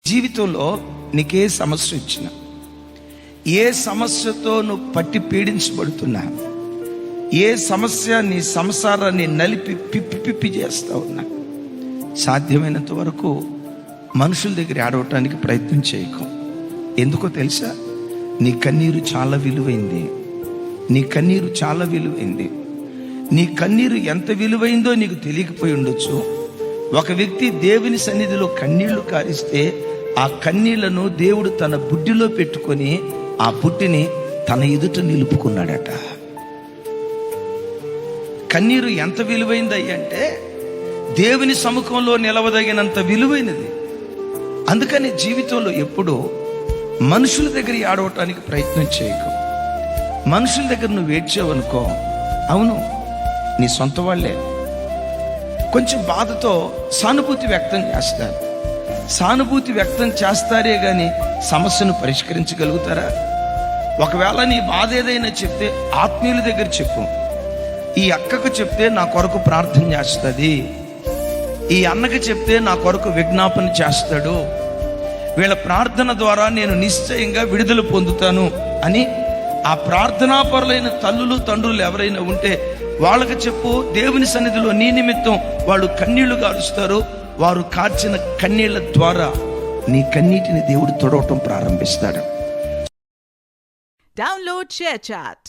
జీవితంలో నీకే సమస్య వచ్చినా, ఏ సమస్యతో నువ్వు పట్టి పీడించబడుతున్నా, ఏ సమస్య నీ సంసారాన్ని నలిపి పిప్పి చేస్తా ఉన్నా, సాధ్యమైనంత వరకు మనుషుల దగ్గర ఆడవటానికి ప్రయత్నం చేయకు. ఎందుకో తెలుసా? నీ కన్నీరు చాలా విలువైంది. నీ కన్నీరు చాలా విలువైంది. నీ కన్నీరు ఎంత విలువైందో నీకు తెలియకపోయి ఉండొచ్చు. ఒక వ్యక్తి దేవుని సన్నిధిలో కన్నీళ్లు కారిస్తే ఆ కన్నీళ్లను దేవుడు తన బుడ్డిలో పెట్టుకొని ఆ బుడ్డిని తన ఎదుట నిలుపుకున్నాడట. కన్నీరు ఎంత విలువైంది అంటే దేవుని సముఖంలో నిలవదగినంత విలువైనది. అందుకని జీవితంలో ఎప్పుడూ మనుషుల దగ్గర ఆడవటానికి ప్రయత్నం చేయకు. మనుషుల దగ్గర నువ్వు ఏడ్చావనుకో, అవును నీ సొంత వాళ్ళే కొంచెం బాధతో సానుభూతి వ్యక్తం చేస్తారు. సానుభూతి వ్యక్తం చేస్తారే గాని సమస్యను పరిష్కరించగలుగుతారా? ఒకవేళ నీ బాధ ఏదైనా చెప్తే ఆత్మీయుల దగ్గర చెప్పు. ఈ అక్కకు చెప్తే నా కొరకు ప్రార్థన చేస్తుంది, ఈ అన్నకి చెప్తే నా కొరకు విజ్ఞాపన చేస్తాడు, వీళ్ళ ప్రార్థన ద్వారా నేను నిశ్చయంగా విడుదల పొందుతాను అని ఆ ప్రార్థనాపరులైన తల్లులు తండ్రులు ఎవరైనా ఉంటే వాళ్ళకి చెప్పు. దేవుని సన్నిధిలో నీ నిమిత్తం వాళ్ళు కన్నీళ్లు కారుస్తారు. వారు కార్చిన కన్నీళ్ల ద్వారా నీ కన్నీటిని దేవుడు తొడవటం ప్రారంభిస్తాడు. Download ShareChat.